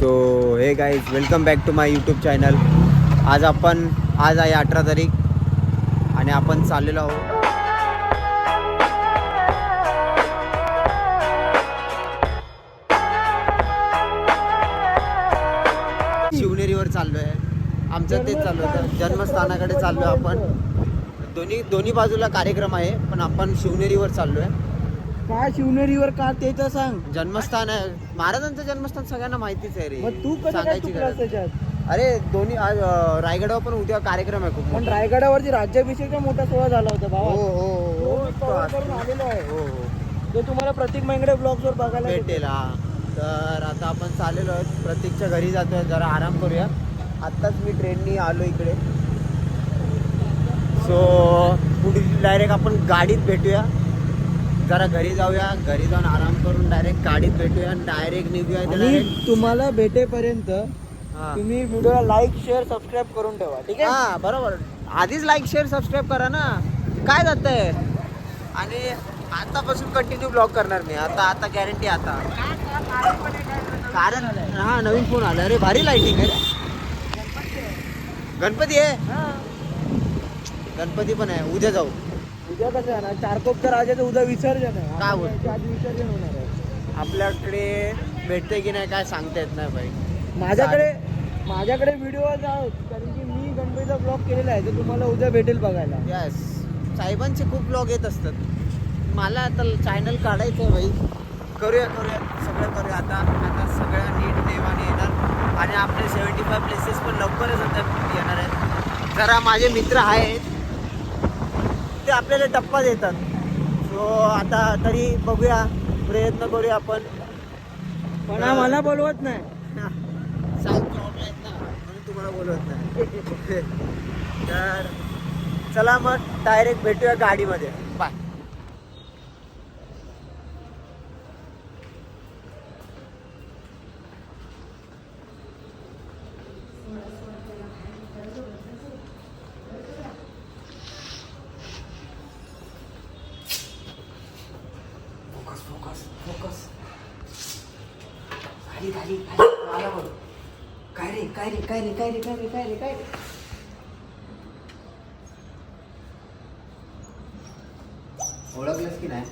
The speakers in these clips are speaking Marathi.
So hey guys welcome back to my YouTube channel. आज आहे 18 तारीख आणि आपण चाललेलो आहोत शिवनेरीवर. चाललो आहे आमचं तेच चालू होतं, जन्मस्थानाकडे चाललो आहे आपण. दोन्ही बाजूला कार्यक्रम आहे पण आपण शिवनेरीवर चाललो आहे. काय शिवनेरीवर का ते तर सांग. जन्मस्थान आहे महाराजांचं जन्मस्थान, सगळ्यांना माहितीच आहे रे. मग तू कसं काय सांगायची चुकलास गरज. त्याच्यात? अरे दोन्ही आज रायगडावर पण उद्या कार्यक्रम आहे खूप पण मोठा. रायगडावरती राज्याभिषेकचा मोठा सोहळा झाला होता हो बाबा. हो तो हो मी cover करून आलेलो आहे. हो हो ते तुम्हाला प्रतीक मेंगडे ब्लॉग्स वर बघायला भेटेल. हा तर आता आपण चाललेलो आहोत, प्रतीकच्या घरी जातोय, जरा आराम करूया. आत्ताच मी ट्रेननी आलो इकडे. सो पुढे डायरेक्ट आपण गाडीत भेटूया. जरा घरी जाऊया, घरी जाऊन आराम करून डायरेक्ट गाडीत भेटूया आणि डायरेक्ट निघूया. आणि तुम्हाला भेटेपर्यंत हा तुम्ही व्हिडिओला लाईक शेअर सबस्क्राईब करून ठेवा, ठीक आहे? हा बरोबर. आधीच लाईक शेअर सबस्क्राईब करा ना, काय जातंय. आणि आतापासून कंटिन्यू ब्लॉग करणार मी. आता गॅरंटी. आता कारण हा नवीन फोन आला. अरे भारी लाईटिंग आहे. गणपती आहे. गणपती पण आहे. उद्या जाऊ. उद्या कसं आहे ना, चारकोपच्या राजाचं उद्या विसर्जन आहे. काय बोलतो? आज विसर्जन होणार आहे. आपल्याकडे भेटते की नाही काय सांगता येत नाही भाई. माझ्याकडे व्हिडिओ आहेत, कारण की मी गणपतीचा ब्लॉग केलेला आहे, तर तुम्हाला उद्या भेटेल बघायला. यस, साहेबांचे खूप ब्लॉग येत असतात. मला आता चॅनल काढायचं आहे भाई. करूया सगळं करूया. आता सगळ्या नीट नेवाने येणार आणि आपले 75 प्लेसेस पण लवकरच आता येणार आहेत. जरा माझे मित्र आहेत ते आपल्याला टप्पा देतात. सो आता तरी बघूया, प्रयत्न करूया आपण. पण मला बोलवत नाही. साहेब जॉबला आहेत ना, म्हणून तुम्हाला बोलवत नाही. तर चला मग डायरेक्ट भेटूया गाडीमध्ये. बाय. फोकस. खाली आला बघ. काय रे ओळखलंस की नाही?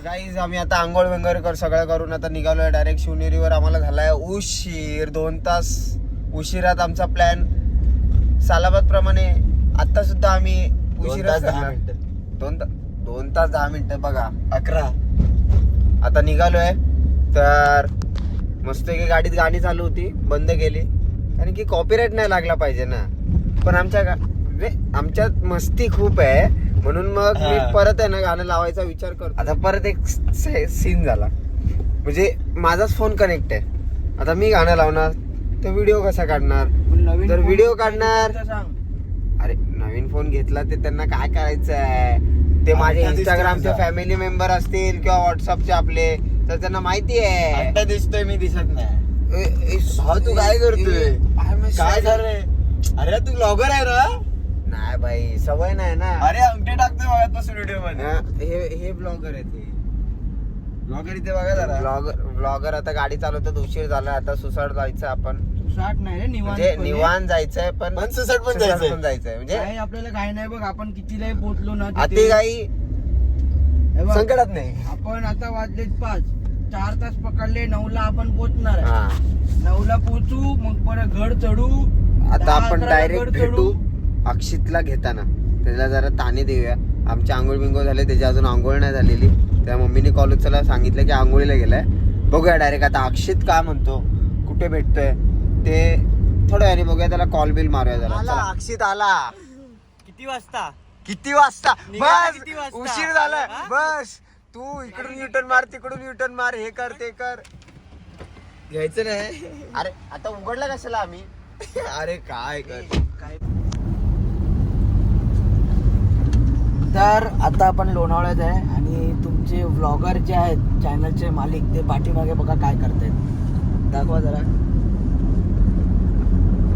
गाईज आम्ही आता आंघोळ वेंगोळ सगळं करून आता निघालोय डायरेक्ट शिवनेरीवर. आम्हाला झालाय उशीर. 2 तास उशिरात आमचा प्लॅन. सालाबाद प्रमाणे आता सुद्धा आम्ही उशिराच करणार. 2 तास 10 मिनिटं बघा 11 आता निघालोय. तर मस्त की गाडीत गाणी चालू होती, बंद केली कारण की कॉपीराईट नाही लागला पाहिजे ना. पण आमच्यात मस्ती खूप आहे म्हणून मग मी परत आहे ना गाणं लावायचा विचार करतो. आता परत एक सीन झाला, म्हणजे माझाच फोन कनेक्ट आहे. आता मी गाणं लावणार तर व्हिडिओ कसा काढणार? तर व्हिडिओ काढणार. अरे नवीन फोन घेतला ते त्यांना काय करायचं आहे? ते माझे इंस्टाग्रामचे फॅमिली मेंबर असतील किंवा व्हॉट्सअपचे आपले, तर त्यांना माहिती आहे. दिसतोय मी दिसत नाही. तू काय करतोय? काय झालंय? अरे तू ब्लॉगर आहे ना? नाही भाई, सवय नाही ना. अरे अंगठे टाकतोय बघापासून व्हिडिओ मध्ये. हे ब्लॉगर आहे. ते ब्लॉगर इथे बघा जरा. ब्लॉगर आता गाडी चालवतात. उशीर झाला, आता सुसाट जायचं आपण. साठ नाही रे, म्हणजे निवांत जायचंय पण सुसाट पण जायचंय. म्हणजे काय आपल्याला काय नाही बघ. आपण कितीलाही पोहोचलो ना अति काही हे बघ, संकटात नाही. आपण आता वाजलेत 5, 4 तास पकडले. 9ला आपण पोहोचणार आहे. हा 9ला पोहोचू, मग परत गड चढू. आता 10, आपण 11 डायरेक्ट गड चढू. भेटू अक्षितला घेताना. त्याला जरा ताने देऊया. आमची आंघोळ बिंगोळ झाले, त्याची अजून आंघोळ नाही झालेली. त्या मम्मीने कॉलेजला सांगितलं की आंघोळीला गेलाय. बघूया डायरेक्ट आता अक्षित काय म्हणतो, कुठे भेटतोय ते थोड्या वेळाने बघूया. त्याला कॉल बिल मारूया जरा. अक्षित आला. किती वाजता? बस किती वाजता? उशीर झाला. बस तू इकडून युटर्न मार, तिकडून युटर्न मार, हे कर ते कर. घ्यायचं नाही. अरे आता उघडला कशाला आम्ही? अरे काय कर. तर आता आपण लोणावळ्यात आहे आणि तुमचे व्लॉगर जे आहेत चॅनलचे मालिक ते पाठीमागे बघा काय करतायत. दाखवा जरा.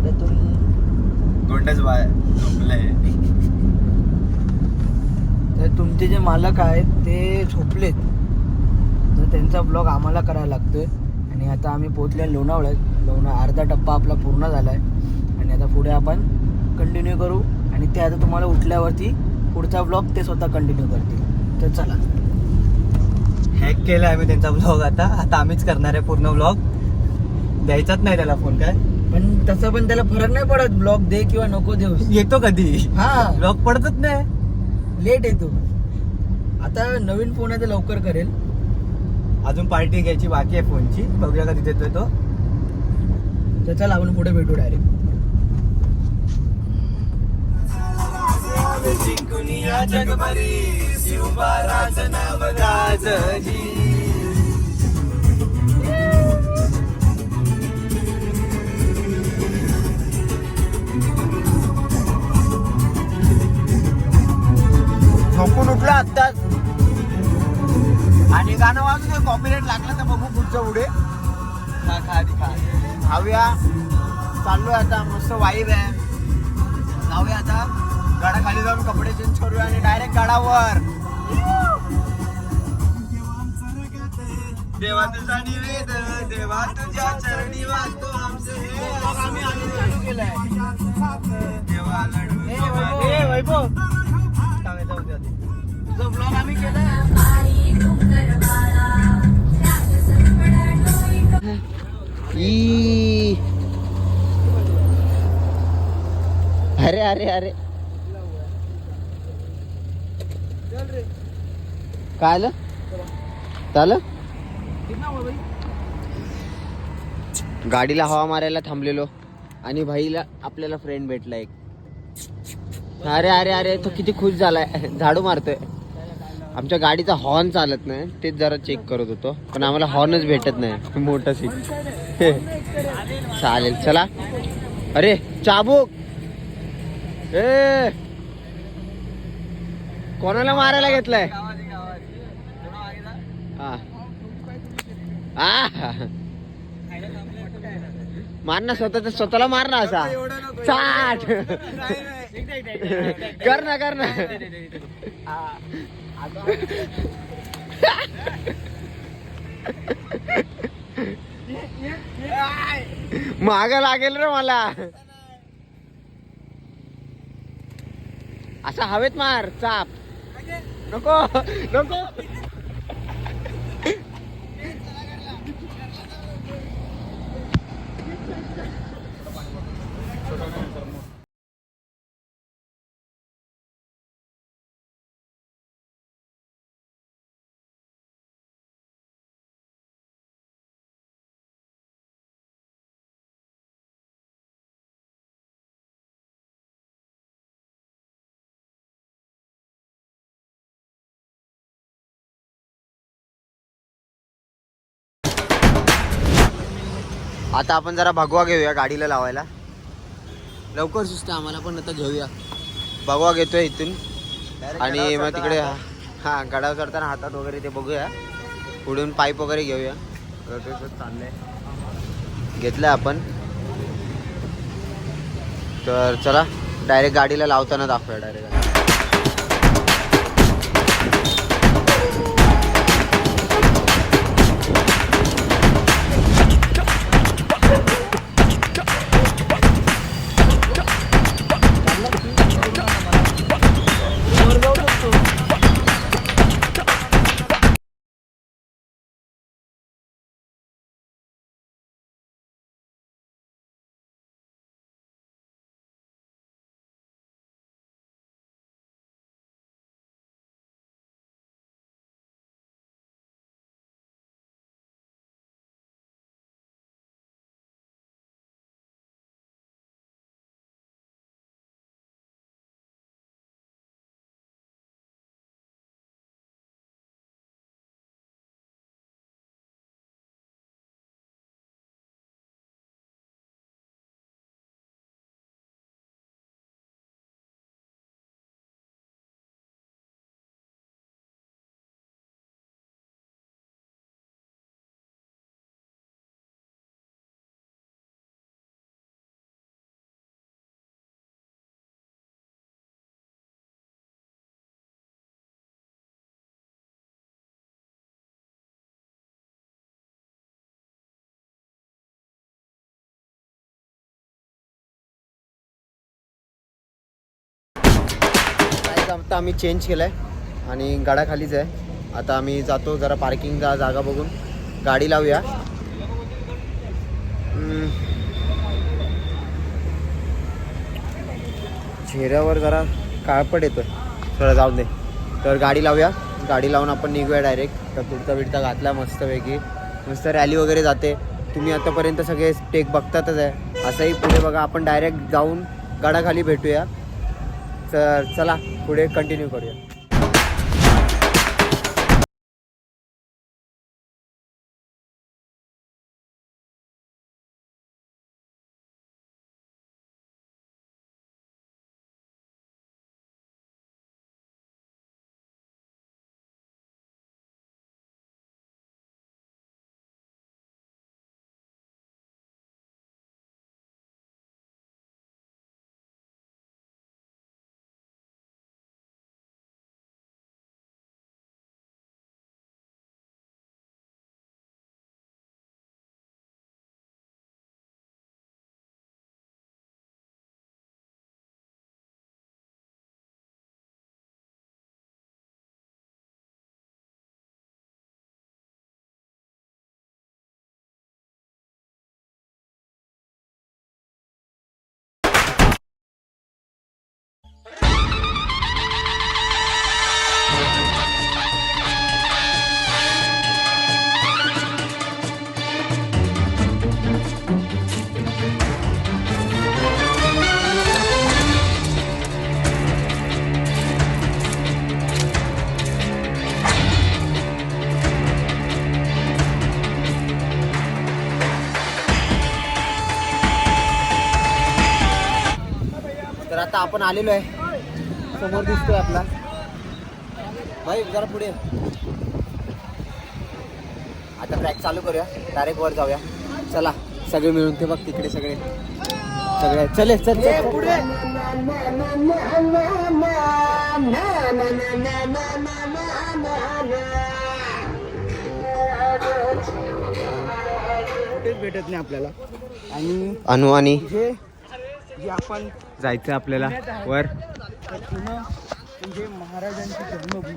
तर तुम्ही बाहेर झोपलंय. तर तुमचे जे मालक आहेत ते झोपलेत, तर त्यांचा ब्लॉग आम्हाला करायला लागतोय. आणि आता आम्ही पोहोचले लोणावळ्यात. अर्धा टप्पा आपला पूर्ण झाला आहे आणि आता पुढे आपण कंटिन्यू करू. आणि ते आता तुम्हाला उठल्यावरती पुढचा ब्लॉग ते स्वतः कंटिन्यू करतील. तर चला. हॅक केला आहे मी त्यांचा ब्लॉग. आता आम्हीच करणार आहे पूर्ण ब्लॉग. द्यायचाच नाही त्याला फोन. काय पण तसं पण त्याला फरक नाही पडत, ब्लॉग दे किंवा नको देऊ. येतो कधी हा, ब्लॉग पडतच नाही. लेट येतो. आता नवीन फोन आहे तर लवकर करेल. अजून पार्टी घ्यायची बाकी आहे फोनची. बघूया कधी देतोय तो. तर चला आपण पुढे भेटू डायरेक्ट. झोपून उठला आत्ताच आणि गाणं वाजून दे. कॉपीराइट लागलं तर बघू पुढचं पुढे. खाऊया. चाललोय आता. मस्त वाईब आहे. जाऊया आता गडाखाली जाऊन कपडे चेंज करूया आणि डायरेक्ट गडावर. देवा तुझा निवेद, देवा तुझ्या चरणी वाचतो आमचे हे. आम्ही आधीच चालू केलाय. देवा लडू ए वैभव, तुझा ब्लॉग आम्ही केलाय. अरे अरे अरे काय आलं? चालं गाडीला हवा मारायला थांबलेलो आणि भाईला आपल्याला फ्रेंड भेटला एक. अरे अरे अरे तो किती खुश झालाय. झाडू मारतोय. आमच्या गाडीचा हॉर्न चालत नाही, तेच जरा चेक करत होतो. पण आम्हाला हॉर्नच भेटत नाही. मोठा सीट चालेल. चला. अरे चाबूक. ए कोणाला मारायला घेतलाय? मार ना स्वतःला मार ना असा. चाट कर ना कर ना. माग लागेल रे मला. असा हवेत मार. चाप नको नको. आता आपण जरा भगवा घेऊया गाडीला लावायला. लवकर सुचतं आम्हाला पण. आता घेऊया भगवा घेतोय इथून आणि मग तिकडे हा गडावर चढताना हातात वगैरे ते बघूया. पुढून पाईप वगैरे घेऊया. चाललंय घेतलंय आपण. तर चला डायरेक्ट गाडीला लावताना दाखवूया डायरेक्ट. आता आम्ही चेंज केलं आहे आणि गाडाखालीच आहे. आता आम्ही जातो जरा पार्किंगचा जागा बघून गाडी लावूया. चेहऱ्यावर जरा काळपट येतोय, थोडं जाऊन दे. तर गाडी लावूया, गाडी लावून आपण निघूया डायरेक्ट. तर कुर्ता बिडता घातला मस्तपैकी, मस्त रॅली वगैरे जाते. तुम्ही आतापर्यंत सगळे टेक बघतातच आहे. असंही पुढे बघा, आपण डायरेक्ट जाऊन गाडाखाली भेटूया. तर चला पुढे कंटिन्यू करूया. तर आता आपण आलेलो आहे, समोर दिसतोय आपला भाई, जरा पुढे. आता ट्रॅक चालू करूया, डायरेक्ट वर जाऊया. चला सगळे मिळून, ते बघ तिकडे सगळे चले चल पुढे. कुठेच भेटत नाही आपल्याला. आणि अनु आणि जे आपण जायचं आपल्याला वर, म्हणजे महाराजांची जन्मभूमी,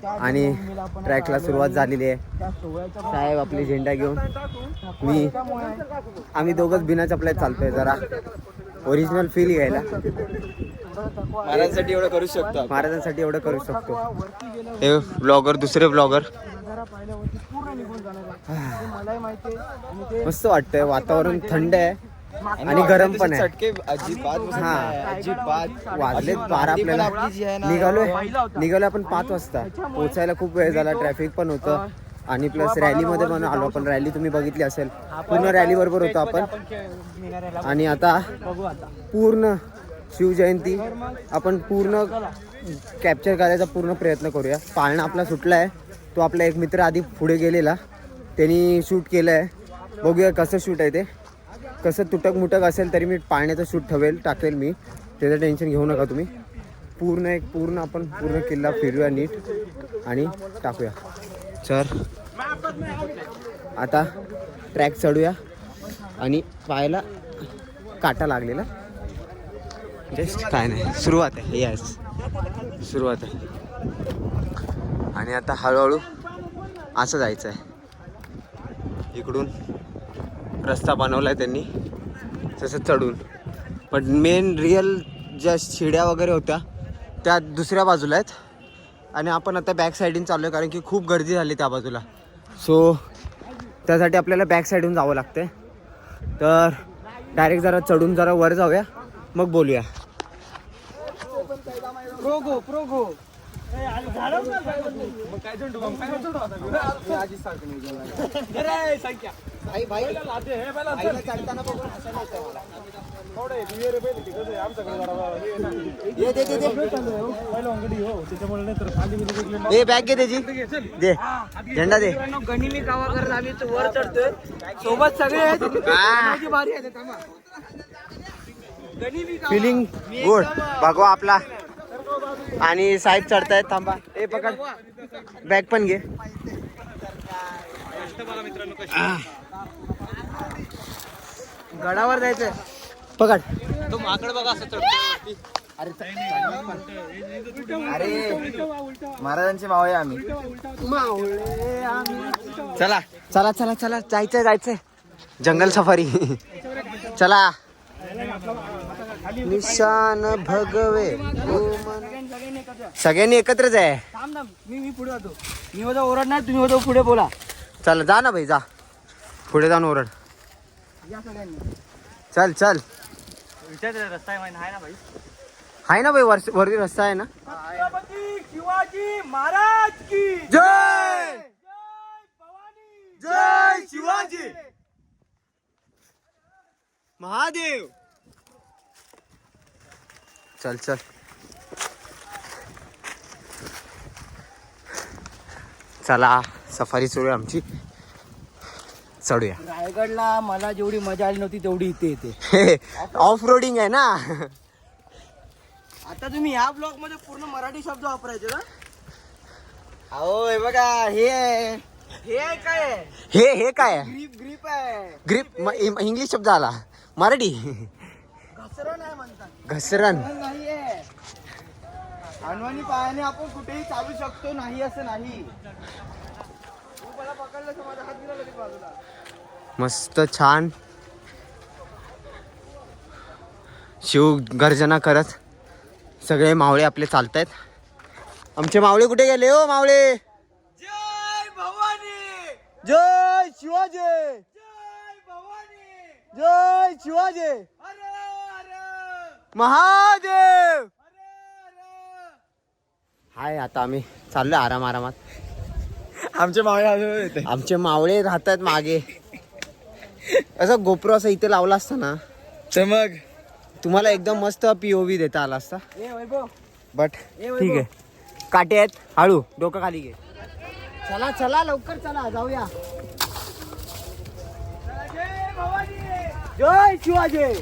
त्या आणि जन्मभूमीला आपण ट्रॅकला सुरुवात झालेली आहे. त्या सोहळ्याचा साहेब आपली झेंडा घेऊन, मी आम्ही दोघंच बिना चपल्यात चालतोय, जरा ओरिजिनल फील घ्यायला. महाराजांसाठी एवढं करू शकतो. महाराजांसाठी एवढं करू शकतो. वरती गेल्यावर हे ब्लॉगर, दुसरे ब्लॉगर. नजारा पाहिल्यावरती पूर्ण निघून जाणार आहे. ते मलाही माहिती आहे. आणि ते मस्त वाटतंय, वातावरण थंड आहे आणि गरम पण आहे. चटके अजिबात बसत हा. नाही, अजिबात. वाजले अजिबात. 12 ती पण आपल्याला. आपली जी आहे ना, निघालोय आपण 5 वाजता. पोहोचायला खूप वेळ झाला, ट्रॅफिक पण होतं आणि प्लस रॅलीमध्ये पण आलो आपण. रॅली तुम्ही बघितली असेल, पूर्ण रॅली बरोबर होतो आपण. आणि आता पूर्ण शिवजयंती आपण पूर्ण कॅप्चर करायचा पूर्ण प्रयत्न करूया. पाळणा आपला सुटला आहे, तो आपला एक मित्र आधी पुढे गेलेला, त्यांनी शूट केलं आहे. बघूया कसं शूट आहे ते. कसं तुटक मुटक असेल तरी मी पाळण्याचं शूट टाकेल मी, त्याचं टेन्शन घेऊ नका तुम्ही. पूर्ण आपण पूर्ण किल्ला फिरूया नीट आणि टाकूया. तर आता ट्रॅक चढूया आणि पायाला काटा लागलेला, जस्ट काय नाही, सुरुवात आहे. यस, सुरुवात आहे. आणि आता हळूहळू असं जायचं आहे. इकडून रस्ता बनवला आहे त्यांनी तसं चढून, पण मेन रिअल ज्या शिड्या वगैरे होत्या त्या दुसऱ्या बाजूला आहेत. आणि आपण आता बॅक साईडून चाललो आहे, कारण की खूप गर्दी झाली त्या बाजूला. सो त्यासाठी आपल्याला बॅक साईडून जावं लागतं. तर डायरेक्ट जरा चढून जरा वर जाऊया, मग बोलूया. प्रोगो ए बॅग घे त्याची, दे झेंडा दे. गनिमी कावा करत आम्ही वर चढतोय, सोबत सगळे आहेत. माझी बारी आहे, थांबा. फिलिंग गुड भगवा आपला. आणि साहेब चढतायत, थांबा. ए पकड, बॅग पण घे. गडावर जायचंय, पकड. तो माकड बघा असं चढतो. महाराजांचे मावळे आम्ही. चला चला चला चला जायचंय जायचंय जंगल सफारी. चला निशान भगवे सगळ्यांनी एकत्रच आहे. मी पुढे जातो. मी होता ओरडणार, तुम्ही होता पुढे बोला. चल जा ना भाई जा पुढे जाऊन ओरड. चल चल रस्ता आहे ना भाई. आहे ना भाई वरती रस्ता आहे ना. छत्रपती शिवाजी महाराज की जय भवानी. जय शिवाजी महादेव. चल चल चला सफारी सुरू आहे आमची. चढूया. रायगडला मला जेवढी मजा आली नव्हती तेवढी इथे येते. ऑफ रोडिंग आहे ना. आता तुम्ही ह्या ब्लॉग मध्ये पूर्ण मराठी शब्द वापरायचे ना. अहो हे बघा हे आहे. हे काय आहे? हे काय आहे. ग्रीप आहे. ग्रीप इंग्लिश शब्द आला मराठी. घसरण आहे म्हणतात. घसरण नाहीये. अनवाणी पायाने आपण कुठेही चालू शकतो नाही असं नाही. तू मला पकडलं तर माझा हात गेला लगेच बाजूला. मस्त छान शिव गर्जना करत सगळे मावळे आपले चालतायत. आमचे मावळे कुठे गेले हो मावळे. जय भवानी. जय शिवाजी. जय भवानी. जय शिवाजी अरे अरे महादेव. अरे. हाय आता आम्ही चाललोय आरामात. आमचे मावळे आमचे मावळे राहतात मागे. असं गोप्रो असं इथे लावला असता ना तर मग तुम्हाला एकदम मस्त POV देता आला असता. ए वैभव. बट ठीक आहे काटे आहेत. हळू डोकं खाली घे. चला चला लवकर चला जाऊया. जय भवानी. जय शिवाजी.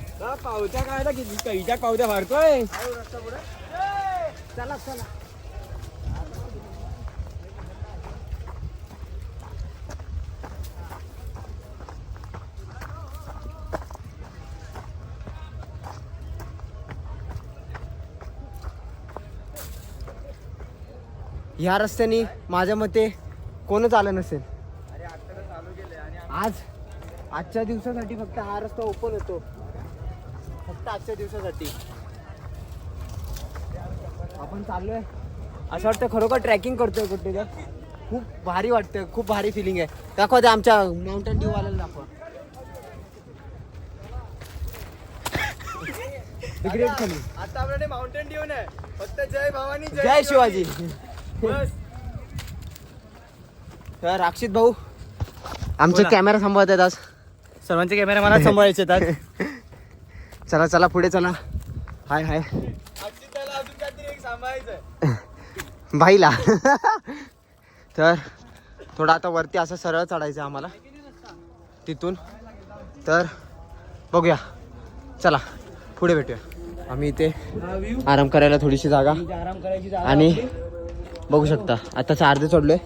पावत्या काय कैच्या पावत्या मारतोय. चला चला. ह्या रस्त्याने माझ्या मते कोणच आलं नसेल. आजच्या दिवसासाठी फक्त हा रस्ता ओपन होतो. फक्त आजच्या दिवसासाठी आपण चाललोय. असं वाटतं खरोखर ट्रॅकिंग करतोय कुठे तर. खूप भारी वाटतं. खूप भारी फिलिंग आहे. दाखवा ते आमच्या माउंटेन ड्यू वाल्याला दाखवा. ग्रेट खाली. आता आपल्याकडे माउंटेन ड्यू नाही फक्त जय भवानी जय शिवाजी. तर अक्षित भाऊ आमचे बोला. कॅमेरा सांभाळत आहेत आज. सर्वांचे कॅमेरा मला सांभाळायचे आहेत. चला चला पुढे चला. हाय हाय अक्षिताला अजून काहीतरी एक सांभाळायचं. भाईला. तर थोडं आता वरती असं सरळ चढायचं आहे आम्हाला तिथून. तर बघूया चला पुढे भेटूया. आम्ही इथे आराम करायला थोडीशी जागा आराम करायची जागा आणि आपली. बघू शकता आताच अर्धे चढलोय.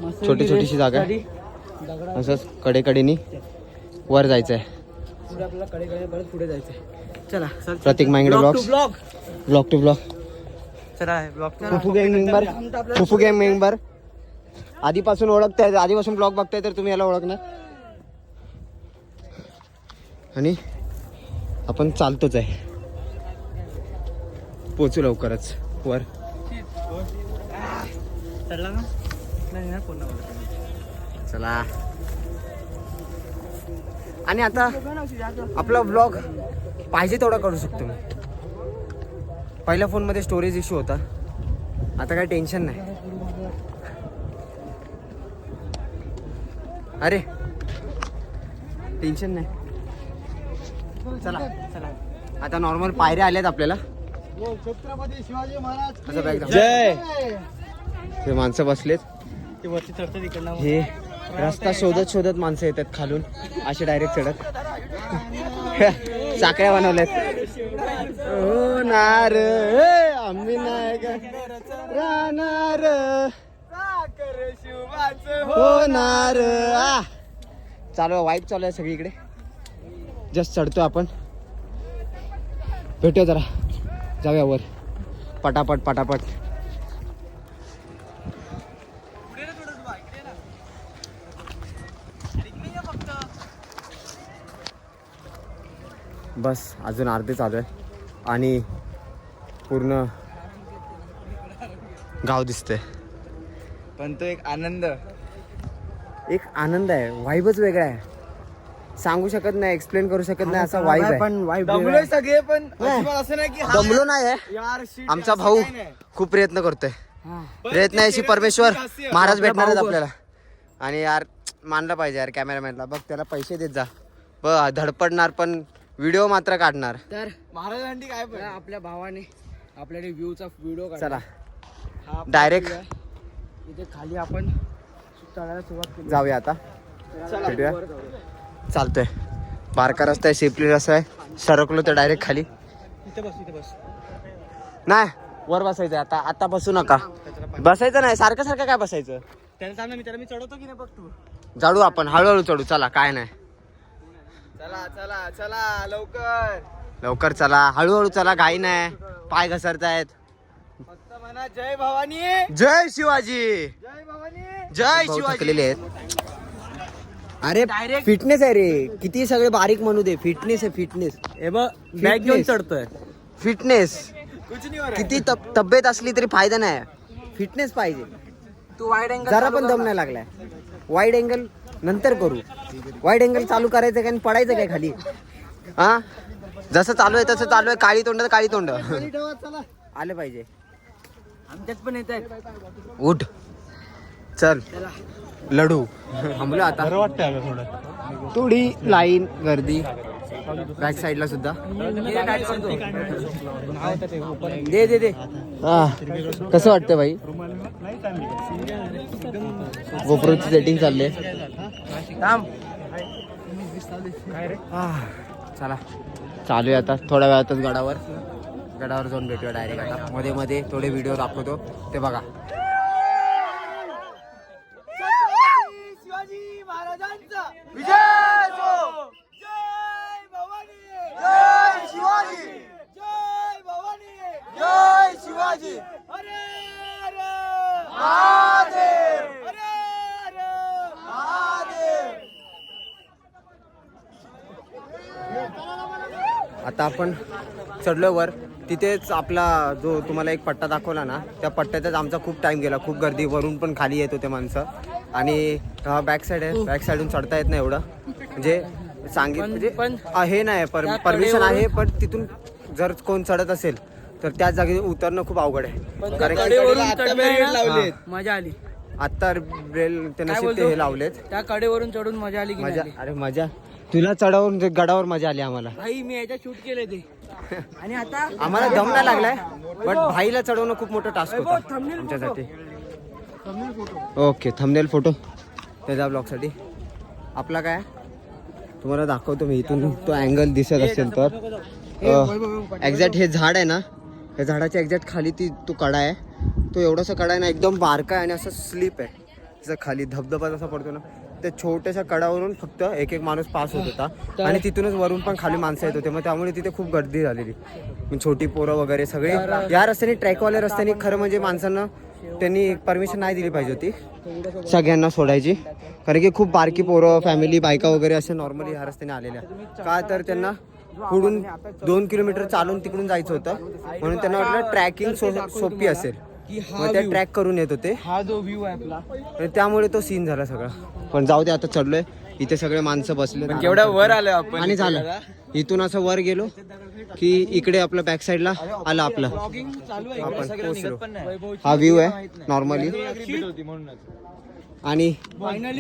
मस्त छोटी छोटीशी जागा आहे. दगडा असंच कडेकडेनी वर जायचं आहे. पुढे आपल्याला कडे परत पुढे जायचंय. चला Pratik Mangde blogs blog. Blog to blog. चला ब्लॉग फुफू गँग मेंबर. फुफू गँग मेंबर आधीपासून ओळखताय. आधीपासून ब्लॉग बघताय तर तुम्ही याला ओळखणार. आणि आपण चालतोच आहे. पोचू लवकरच वर. चढला ना नाही ना पूर्ण. चला. आणि आता आपला ब्लॉग पाहिजे तेवढा करू शकतो मी. पहिल्या फोनमध्ये स्टोरेज इश्यू होता. आता काही टेन्शन नाही. अरे टेन्शन नाही. चला चला आता नॉर्मल पायऱ्या आल्यात आपल्याला. छत्रपती शिवाजी महाराज असं बॅग जय. हे माणसं बसलेत. ते वरती चढतं तिकडनं. हे रस्ता शोधत शोधत माणसं येतात खालून असे डायरेक्ट चढत. साखळ्या बनवल्यात. होणार आम्ही नाही राहणार होणार. चालू आहे वाईट चालू आहे सगळीकडे. जस्ट चढतो आपण. भेटूया जरा जाऊया वर पटापट पटापट. बस अजून अर्धे चालू आहे आणि पूर्ण गाव दिसतंय. पण तो एक आनंद. एक आनंद आहे, वाईबच वेगळा आहे, सांगू शकत नाही, एक्सप्लेन करू शकत नाही असा वाईब आहे. पण वाईब दमलोय सगळे पण अजिबात असं नाही की हा दमलो नाही आहे. यार shit, आमचा असं भाऊ काही नाही. खूप प्रयत्न करतोय. पण प्रयत्न ते याशी तेरा परमेश्वर दिवसाची हास्य. महाराज आपला भेटणार आहेत भाऊ आपल्याला. आणि यार मानलं पाहिजे यार कॅमेरामॅनला, बघ त्याला पैसे देत जा, बघ धडपडणार पण व्हिडिओ मात्र काढणार. तर महाराजांनी काय पण आपल्या भावाने आपल्याला व्ह्यूचा व्हिडिओ चला हा डायरेक्ट इथे खाली आपण चढायला सुरुवात केली. जाऊया आता, चला, भेटूया. वर जाऊया. चालतोय. बारका रस्ता आहे, सेफली रस्ता आहे, सरकलो तर डायरेक्ट खाली. इथे बस. नाही वर बसायचं आता, आता बसू नका, बसायचं नाही, सारखं सारखं काय बसायचं. त्याला सांग ना, मी चढवतो की नाही बघ तू. चढू आपण, हळूहळू चढू, चला काय नाही, चला चला चला लवकर. लवकर चला, हळूहळू चला, घाई नाही, पाय घसरतायत. फक्त म्हणा जय भवानी, जय शिवाजी, जय भवानी. जय शिवाजी. थकलेले आहेत. अरे फिटनेस आहे रे, किती सगळे बारीक म्हणू दे, फिटनेस आहे, फिटनेस. हे बघ बॅग घेऊन चढतोय. फिटनेस कुछ नहीं हो रहा किती तब्येत असली तरी फायदा नाही, फिटनेस पाहिजे. तू वाईड अँगल जरा पण दम नाही लागलाय. वाईड अँगल नंतर करू, वाईड अँगल चालू करायचं काय आणि पडायचं काय खाली. हा जसं चालू आहे तसं चालू आहे, काळी तोंड तर काळी तोंड आले पाहिजे. आमच्यात पण येत आहेत. उठ चल लढू. थांबलो आता, थोडी लाईन गर्दी बॅक साईडला सुद्धा. दे दे दे हा कसं वाटतं भाई, गोप्रोची सेटिंग चालली आहे. थांब. चला चालू आहे आता, थोड्या वेळातच गडावर जाऊन भेटूया डायरेक्ट. आता मध्ये मध्ये थोडे व्हिडिओ दाखवतो ते बघा. शिवाजी महाराजांचा विजय असो! जय भवानी, जय शिवाजी, जय भवानी, जय शिवाजी, हरे हरे महादेव, हरे हरे महादेव. आता आपण चढलो वर, तिथेच आपला जो तुम्हाला एक पट्टा दाखवला ना, त्या पट्ट्यातच आमचा खूप टाइम गेला, खूप गर्दी, वरून पण खाली येत होते माणसं. आणि बॅक साईड आहे, बॅक साईडून चढता येत नाही एवढं, म्हणजे म्हणजे पण हे नाही परमिशन आहे, पण तिथून जर कोण चढत असेल तर त्या जागी उतरणं खूप अवघड आहे. कारण की कडेवरून आता चढताना barricade ना, लावलेत. मजा आली. आता रेल ते काय नशीब बोलतो? ते हे लावलेत. त्या कडेवरून चढून मजा आली की नाही मजा, आली? अरे मजा, तुला चढवून गडावर मजा आली आम्हाला. भाई मी याच्या शूट केले ते. आणि आता आम्हाला दम नाही लागलाय, बट भाईला चढवणं खूप मोठं टास्क होतं आमच्यासाठी. ओके थंबनेल फोटो त्याच्या ब्लॉगसाठी आपला काय तुम्हाला दाखवतो मी इथून, तो अँगल दिसत असेल तर. एक्झॅक्ट हे झाड आहे ना, या झाडाच्या एक्झॅक्ट खाली तो कडा आहे, तो एवढासा कडा आहे ना, एकदम बारका आहे आणि असं स्लिप आहे. जसं खाली धबधबा जसा पडतो ना, त्या छोट्याशा कडावरून फक्त एक माणूस पास होत होता आणि तिथूनच वरून पण खाली माणसं येत होते. मग त्यामुळे तिथे खूप गर्दी झालेली, छोटी पोरं वगैरे सगळे. या रस्त्याने ट्रॅकवाल्या रस्त्याने खरं म्हणजे माणसांना त्यांनी परमिशन नाही दिली पाहिजे होती सगळ्यांना सोडायची, कारण की खूप बारकी पोरं, फॅमिली, बायका वगैरे असे नॉर्मली ह्या रस्त्याने आलेल्या. का तर त्यांना पुढून 2 किलोमीटर चालून तिकडून जायचं होतं, म्हणून त्यांना वाटलं ट्रॅकिंग सोपी असेल, मग ते ट्रॅक करून येत होते. हा जो व्ह्यू आहे आपला, आणि त्यामुळे तो सीन झाला सगळा. पण जाऊ दे, आता चढलोय, इथे सगळे माणसं बसले केवढ्या वर आलो आपण आणि झालं. इथून असं वर गेलो की इकडे आपलं बॅक साईडला आलं आपलं, आपण पोहोचलो. हा व्ह्यू आहे नॉर्मली. आणि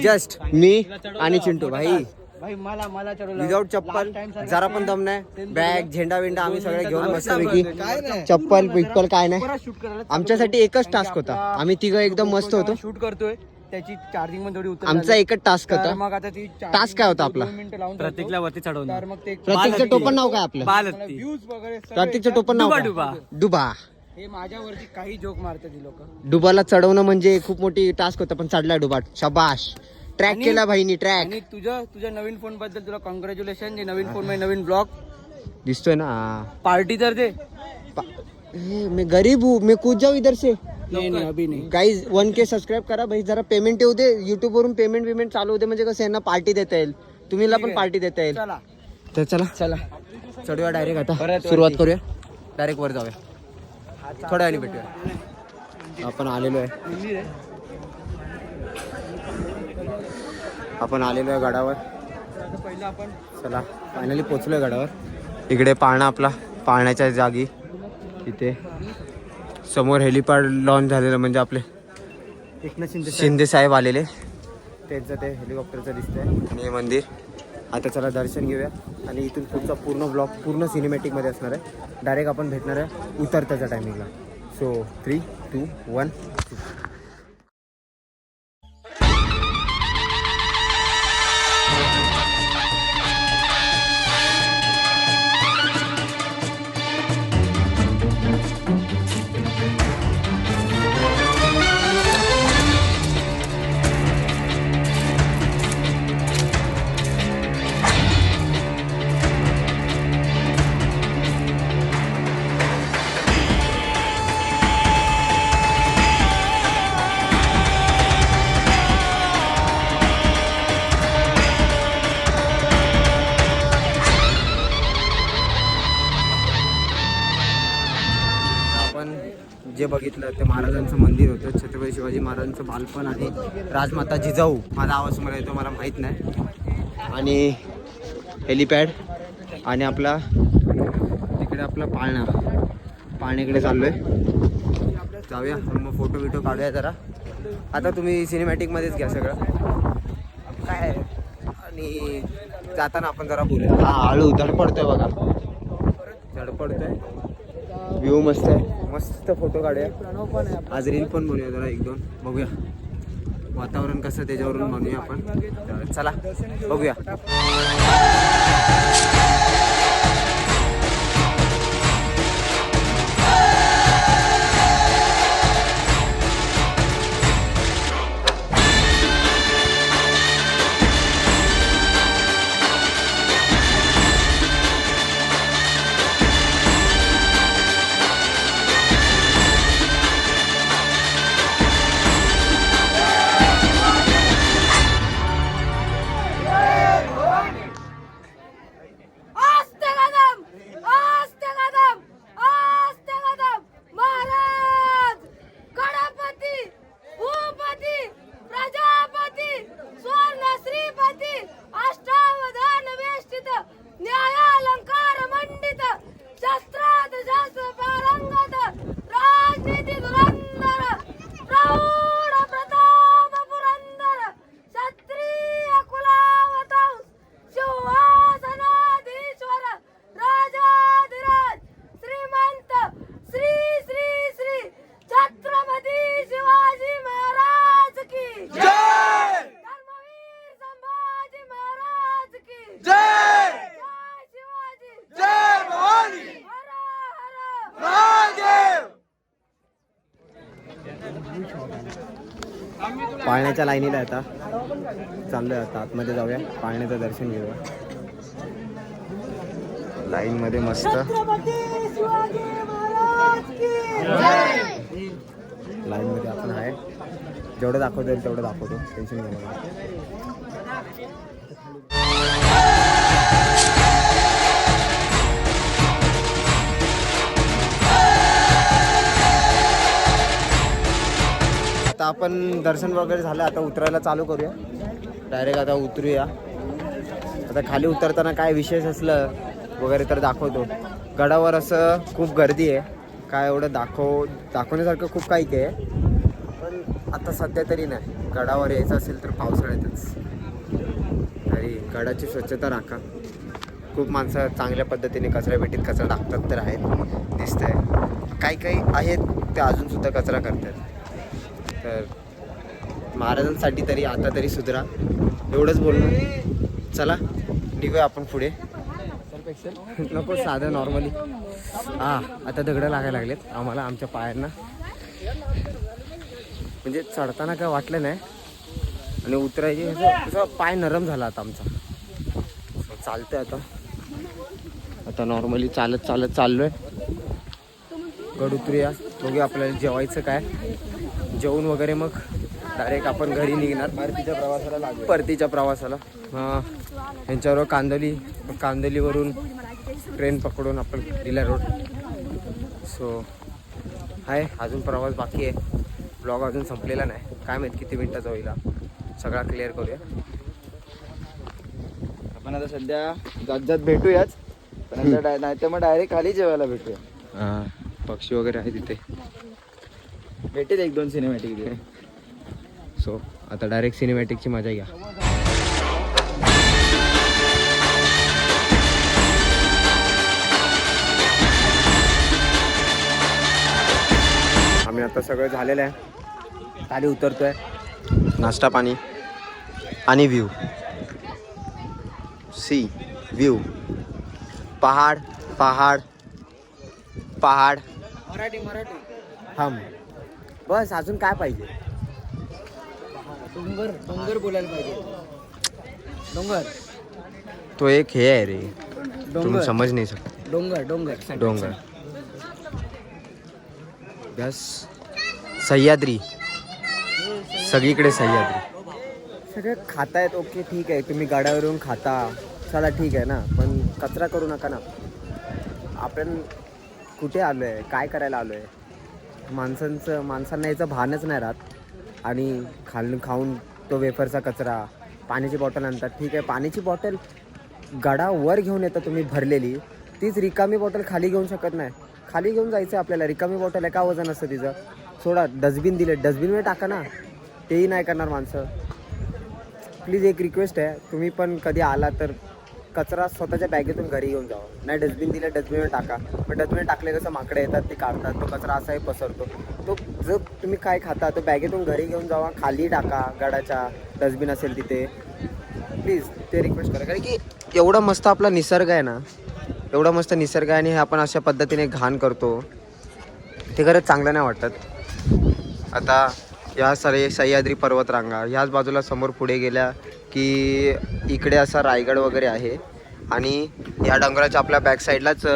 जस्ट मी आणि चिंटू भाई भाई मला चढवलं विदाउट चप्पल, जरा पण दम नाही, बॅग झेंडा विंडा आम्ही सगळे घेऊन मस्तपैकी, चप्पल पिप्पल काय नाही. शूट करायला आमच्यासाठी एकच टास्क होता, आम्ही तिघं एकदम मस्त होतो. शूट करतोय, त्याची चार्जिंग पण थोडी उतर आमचा एकच टास्क होता. मग आता ती टास्क काय होता आपला? 2 मिनिटं लावून प्रत्येकला वरती तर चढवणार. मग ते प्रत्येकचं टोपण नाव काय आपलं? बालहत्ती. व्ह्यूज वगैरे सगळे प्रत्येकचं टोपण नाव काय? डुबा. हे माझ्यावरती काही जोक मारतात ती लोक. डुबाला चढवणं म्हणजे खूप मोठी टास्क होता, पण चढला डुबा, शाबाश. ट्रॅक केला भाईनी, ट्रॅक. आणि तुझ्या नवीन फोन बद्दल तुला कॉंग्रॅच्युलेशन. जे नवीन फोन मध्ये नवीन ब्लॉग दिसतोय ना पार्टी तर दे. मैं गरीब हूँ, मैं कूद जाऊ इधर से. नहीं अभी नहीं. गाईज 1K सबस्क्राईब करा भाई, जरा पेमेंट येऊ दे, युट्यूब वरून पेमेंट चालू होते, म्हणजे कसं यांना पार्टी देता येईल, तुम्हीला पण पार्टी देता येईल. चला तर चला चला चढूया डायरेक्ट, आता परत सुरुवात वरती. करूया, डायरेक्ट वर जाऊया, थोड्या वेळाने भेटूया. आपण आलेलो आहे गडावर. चला फायनली पोचलोय गडावर. इकडे पाळणा आपला, पाळण्याच्या जागी इथे समोर हेलिपॅड लॉन्च झालेलं, म्हणजे आपले शिंदे साहेब आलेले, त्यांचं ते हेलिकॉप्टरचं दिसतंय. आणि हे मंदिर. आता चला दर्शन घेऊया आणि इथून पुढचा पूर्ण ब्लॉग पूर्ण सिनेमॅटिकमध्ये असणार आहे. डायरेक्ट आपण भेटणार आहे उतरताच्या टायमिंगला. सो 3, 2, 1. जे बघितलं ते महाराजांचं मंदिर होतं, छत्रपती शिवाजी महाराजांचं बालपण आणि राजमाता जिजाऊ. माझा आवाज मला येतो, मला माहीत नाही. आणि हेलिपॅड आणि आपला तिकडे आपला पाळण्याकडे चाललो आहे. जाऊया मग फोटो बिटो काढूया जरा. आता तुम्ही सिनेमॅटिकमध्येच घ्या सगळं काय. आणि जाताना आपण जरा बोलूया. हा आळू धडपडतोय बघा, धडपडतोय. व्ह्यू मस्त आहे, मस्त फोटो काढूया. आज रील पण बनवूया जरा 1-2, बघूया वातावरण कसं, त्याच्यावरून बनवूया आपण. चला बघूया. पाळण्याच्या लाईनीला आता चाललोय, आता आतमध्ये जाऊया, पाळण्याचं दर्शन घेऊया. लाईन मध्ये मस्त लाईन मध्ये आपण आहे. जेवढं दाखवता येईल तेवढं दाखवतो, टेन्शन घेऊ नका. आता आपण दर्शन वगैरे झालं, आता उतरायला चालू करूया. डायरेक्ट आता उतरूया. आता खाली उतरताना काय विशेष असलं वगैरे तर दाखवतो. गडावर असं खूप गर्दी आहे, काय एवढं दाखवण्यासारखं खूप काही आहे, पण आता सध्या तरी नाही. गडावर यायचं असेल तर पावसाळ्यातच. तरी गडाची स्वच्छता राखा. खूप माणसं चांगल्या पद्धतीने कचऱ्यापेटीत कचरा टाकतात तर आहेत, दिसतंय. काही आहेत ते अजूनसुद्धा कचरा करतात. तर महाराजांसाठी तरी आता तरी सुधरा, एवढंच बोलणं. चला निघूया आपण पुढे. नको साधं नॉर्मली. आता दगडं लागायला लागलेत आम्हाला आमच्या पायांना. म्हणजे चढताना काय वाटलं नाही आणि उतरायची असं पाय नरम झाला आता आमचा. चालतंय आता नॉर्मली चालत चाललोय. गड उतरूया, बघूया आपल्याला जेवायचं काय. जेवून वगैरे मग डायरेक्ट आपण घरी निघणार परतीच्या प्रवासाला. ह्यांच्यावर कांदोलीवरून ट्रेन पकडून आपण दिला रोड. सो आहे अजून प्रवास बाकी आहे. ब्लॉग अजून संपलेला नाही, काय माहीत किती मिनटाचा होईल. सगळा क्लिअर करूया. आपण आता सध्या जात भेटूयाच, पण आता नाही तर मग डायरेक्ट खाली जेवायला भेटूया. हां, पक्षी वगैरे आहे तिथे. भेटेल 1-2 सिनेमॅटिक. सो आता डायरेक्ट सिनेमॅटिकची मजा घ्या. आम्ही आता सगळं झालेलं आहे, खाली उतरतोय. नाश्ता पाणी आणि व्ह्यू, सी व्ह्यू, पहाड पहाड पहाड. मराठी हम बस, अजून काय पाहिजे. डोंगर बोलायला पाहिजे. डोंगर तो एक हे आहे रे, तुम्ही समज नाही शकता. डोंगर बस. सह्याद्री, सगळीकडे सह्याद्री. सगळे खातायत, ओके ठीक आहे, तुम्ही गाड्यावरून खाता, चला ठीक आहे ना, पण कचरा करू नका ना. आपण कुठे आलो आहे, काय करायला आलो आहे. माणसांना याचं भानच नाही राहत. आणि खाऊन तो वेफरचा कचरा, पाण्याची बॉटल आणतात. ठीक आहे, पाण्याची बॉटल गडावर घेऊन येता तुम्ही भरलेली, तीच रिकामी बॉटल खाली घेऊन शकत नाही. खाली घेऊन जायचं आपल्याला, रिकामी बॉटल आहे, का वजन असतं तिचं. सोडा, डस्टबिन दिले, डस्टबिनमध्ये टाका ना. तेही नाही करणार माणसं. प्लीज एक रिक्वेस्ट आहे, तुम्ही पण कधी आला तर कचरा स्वतःच्या बॅगेतून घरी घेऊन जावा. नाही डस्टबिन दिलं, डस्टबिनवर टाका. पण डस्टबिन टाकले कसं माकडे येतात, ते काढतात, तो कचरा असाही पसरतो. तो जर तुम्ही काय खाता तो बॅगेतून घरी घेऊन जावा, खाली टाका, गडाच्या डस्टबिन असेल तिथे. प्लीज ते रिक्वेस्ट करा, कारण की एवढा मस्त आपला निसर्ग आहे ना, एवढा मस्त निसर्ग आहे, आणि हे आपण अशा पद्धतीने घाण करतो, ते खरंच चांगलं नाही वाटत. आता या सह्याद्री पर्वतरांगा ह्याच बाजूला समोर पुढे गेल्या की इकडे असा रायगड वगैरे आहे. आणि या डोंगराच्या आपल्या बॅक साईडलाच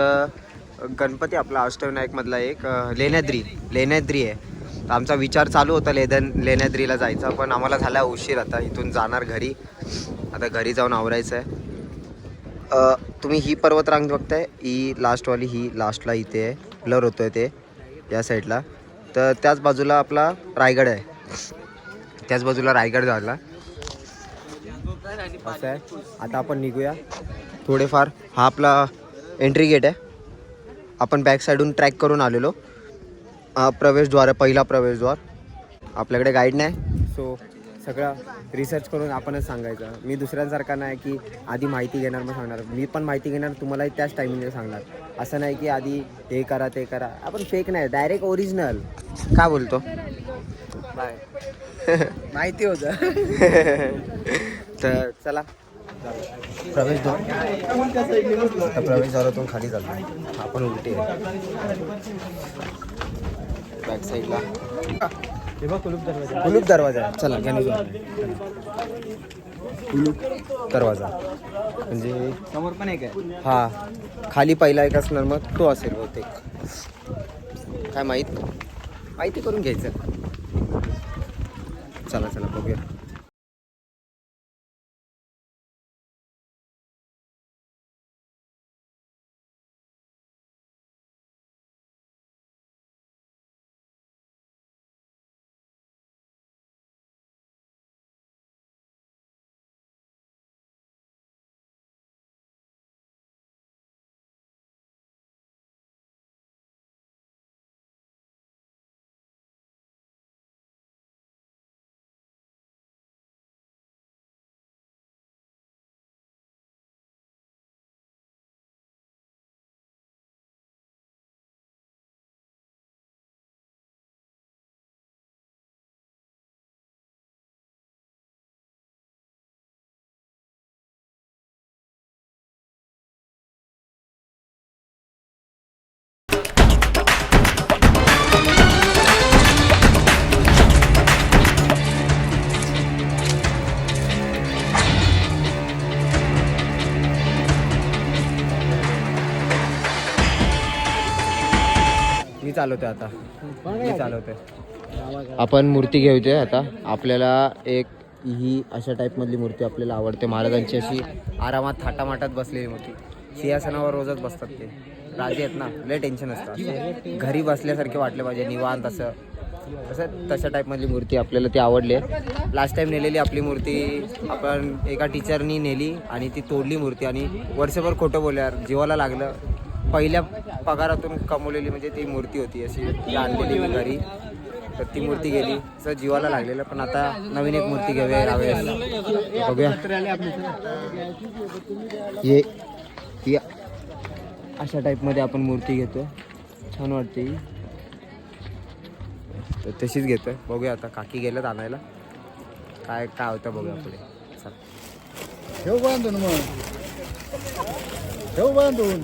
गणपती आपला अष्टविनायकमधला एक लेण्याद्री आहे. तर आमचा विचार चालू होता लेण्याद्रीला जायचा, पण आम्हाला झाला उशीर. आता इथून जाणार घरी, आता घरी जाऊन आवरायचं आहे. तुम्ही ही पर्वतरांग बघताय, ही लास्टवाली, ही लास्टला इथे आहे, ब्लर होतो आहे ते या साईडला. तर त्याच बाजूला आपला रायगड आहे, त्याच बाजूला रायगड झाला असं आहे. आता आपण निघूया थोडेफार. हा आपला एंट्री गेट आहे, आपण बॅक साईडून ट्रॅक करून आलेलो. प्रवेशद्वार आहे, पहिला प्रवेशद्वार. आपल्याकडे गाईड नाही, सो सगळं रिसर्च करून आपणच सांगायचं. मी दुसऱ्यांसारखा नाही की आधी माहिती घेणार मग सांगणार. मी पण माहिती घेणार, तुम्हालाही त्याच टायमिंगला सांगणार. असं नाही की आधी हे करा ते करा. आपण फेक नाही, डायरेक्ट ओरिजिनल. काय बोलतो बाय. माहिती होतं. तर चला प्रवेशद्वार. आता प्रवेशद्वारातून खाली चालतो आपण, उलटे बॅक साईडला कुलूप दरवाजा आहे. चला कुलूप दरवाजा म्हणजे समोर पण एक आहे. हा, खाली पहिला एक असणार, मग तो असेल बहुतेक, काय माहिती करून घ्यायचं. चला बघूया. चालवतोय आता, मी चालवतोय. आपण मूर्ती घेऊतोय आता. आपल्याला एक ही अशा टाईपमधली मूर्ती आपल्याला आवडते, महाराजांची अशी आरामात थाटामाटात बसलेली मूर्ती. सिंहासनावर रोजच बसतात ते राजे आहेत ना, लय टेन्शन असतं. घरी बसल्यासारखे वाटले पाहिजे निवांत असं तशा टाईपमधली मूर्ती आपल्याला ती आवडली आहे. लास्ट टाईम नेलेली आपली मूर्ती आपण एका टीचरनी नेली आणि ती तोडली मूर्ती आणि वर्षभर खोटं बोलल्यावर जीवाला लागलं. पहिल्या पगारातून कमवलेली म्हणजे ती मूर्ती होती अशी आणलेली मी घरी, तर ती मूर्ती गेली असं जीवाला लागलेलं. पण आता नवीन एक मूर्ती घेऊया यावेळेस, बघूया. ही अशा टाईपमध्ये आपण मूर्ती घेतो, छान वाटते ही, तर तशीच घेतोय. बघूया आता, काकी गेल्यात आणायला, काय काय होतं बघूया पुढे. चल ठेव बांधून, मग ठेव बांधून.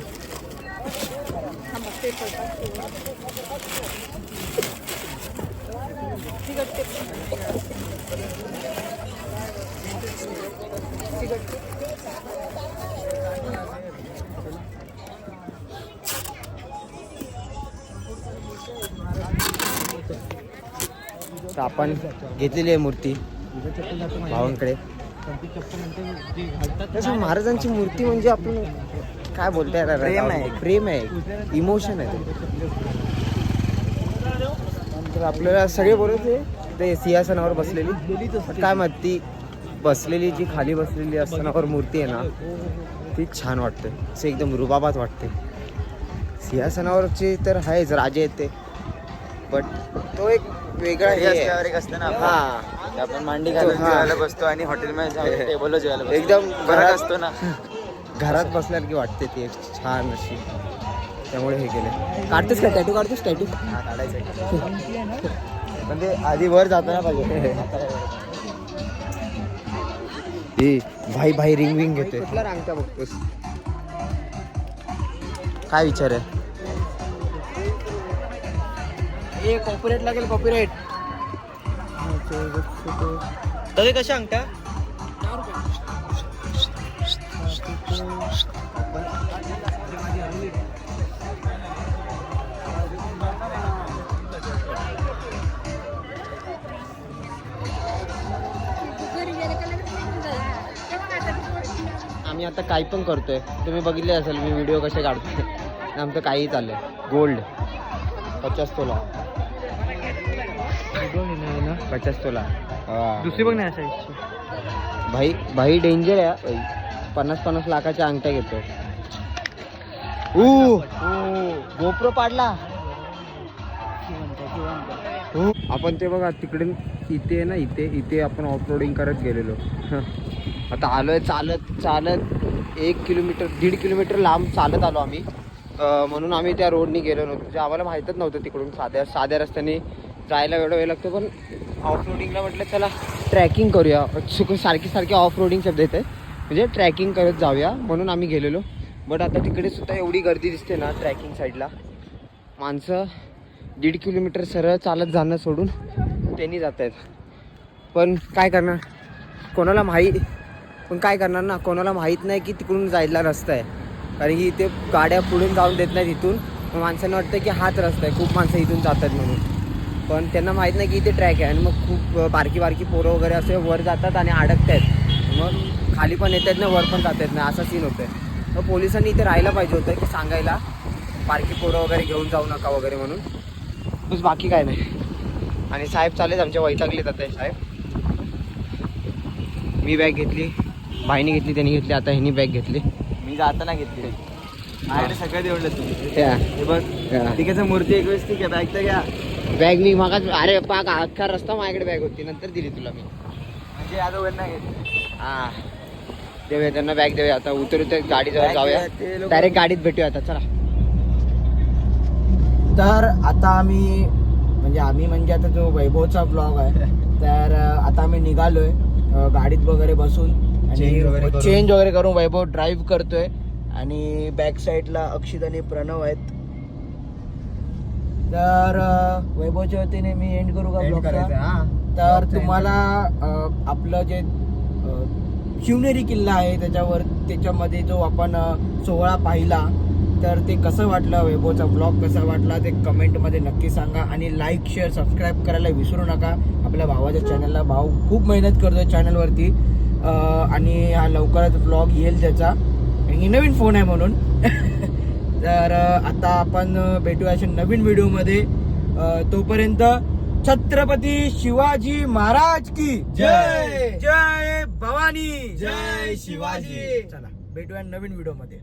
तर आपण घेतलेली आहे मूर्ती भावांकडे. तसं महाराजांची मूर्ती म्हणजे आपण काय बोलता येणार, प्रेम आहे. प्रेम आहे, इमोशन आहे. तर आपल्याला सगळे बोलत ते सिंहासनावर बसलेली, काय मग ती बसलेली जी खाली बसलेली असतानावर मूर्ती आहे ना, ती छान वाटते, असं एकदम रुबाबात वाटते. सिंहासनावरचे तर आहेच राजे आहेत ते, बट तो एक वेगळा हे आहे. एक असतं ना, हा आपण मांडी घालून हा. जेवायला बसतो आणि हॉटेलमध्ये टेबलला जेवायला बसतो. एकदम फरक असतो ना. घरात बसल्यासारखी वाटते ती एक छान अशी, त्यामुळे हे केलं. काढतोस का टॅटू, काढतोस टॅटू? हा, काढायचं. पण ते आधी वर जाताना पाहिजे. भाई भाई रिंग विंग घेतोय. कुठला रांगता बघतोस, काय विचार आहे? हे कॉपीराइट लागेल, कॉपीराइट. तरी कशा अंगठ्या? आम्ही आता काही पण करतोय, तुम्ही बघितले असेल मी व्हिडिओ कसे काढतोय. आमचं काही चाललंय. गोल्ड 50 तोला, 50 तोला. दुसरी बघ नाही असायची. भाई भाई डेंजर आहे. 50-50 लाखाच्या अंगठ्या घेतोय. गोप्रो पाडला. आपण ते बघा तिकडे इथे आहे ना, इथे आपण ऑफरोडिंग करत गेलेलो. आता आलोय चालत चालत 1 किलोमीटर 1.5 किलोमीटर लांब चालत आलो आम्ही. म्हणून आम्ही त्या रोडनी गेलो नव्हतो, म्हणजे आम्हाला माहीतच नव्हतं तिकडून साध्या रस्त्याने जायला एवढा वेळ लागतो. पण ऑफ रोडिंगला म्हटलं चला ट्रॅकिंग करूया. सारखी ऑफ रोडिंग शब्द येते, म्हणजे ट्रॅकिंग करत जाऊया म्हणून आम्ही गेलेलो. बट आता तिकडे सुद्धा एवढी गर्दी दिसते ना ट्रॅकिंग साईडला, माणसं 1.5 किलोमीटर सरळ चालत जाणं सोडून त्यांनी जात आहेत. पण काय करणार, कोणाला माहीत नाही की तिकडून जायला रस्ता आहे. कारण की इथे गाड्या पुढून जाऊन देत नाहीत इथून. मग माणसांना वाटतं की हाच रस्ता आहे, खूप माणसं इथून जातात म्हणून. पण त्यांना माहीत नाही की इथे ट्रॅक आहे. आणि मग खूप बारकी पोरं वगैरे असे वर जातात आणि अडकत आहेत. मग खाली पण येत आहेत ना, वर पण जात आहेत ना, असा सीन होतं आहे. मग पोलिसांनी इथे राहायला पाहिजे होतं की सांगायला बारकी पोरं वगैरे घेऊन जाऊ नका वगैरे म्हणून. बस बाकी काय नाही. आणि साहेब चालेत आमच्या, वैतागलेत आता साहेब. मी बॅग घेतली, भाईने घेतली, त्यांनी घेतली, आता ह्यांनी बॅग घेतली. मी जाताना घेतली. माझ्याकडे सगळं देवलं तुम्ही. हे बघ तिकडचं मूर्ती 21 ठीक आहे, बॅग तर घ्या. बॅग मी मागाच, अरे पाक अख्खा रस्ता माझ्याकडे बॅग होती, नंतर दिली तुला मी. म्हणजे आता वर नाही घेतली. हां देऊया त्यांना बॅग, देऊया. आता उतरू तर गाडीजवळ जाऊया, ते लोक- डायरेक्ट गाडीत भेटूया आता. चला. तर आता आम्ही आता जो वैभवचा ब्लॉग आहे, तर आता आम्ही निघालोय गाडीत वगैरे बसून आणि चेंज वगैरे करून वैभव ड्राईव्ह करतोय. आणि बॅक साईडला अक्षित आणि प्रणव आहेत. तर वैभवच्या वतीने मी एंड करू का ब्लॉगचा? तर तुम्हाला आपलं जे शिवनेरी किल्ला आहे त्याच्यामध्ये जो आपण सोहळा पाहिला, तर ते कसं वाटलं, वैभवचा ब्लॉग कसा वाटला ते कमेंटमध्ये नक्की सांगा. आणि लाईक शेअर सबस्क्राईब करायला विसरू नका आपल्या भावाच्या चॅनलला. भाऊ खूप मेहनत करतोय चॅनलवरती आणि हा लवकरच ब्लॉग येईल त्याचा, आणि नवीन फोन आहे म्हणून. तर आता आपण भेटूया अशा नवीन व्हिडिओमध्ये. तोपर्यंत छत्रपती शिवाजी महाराज की जय, जय भवानी, जय शिवाजी. चला भेटूया नवीन व्हिडिओमध्ये.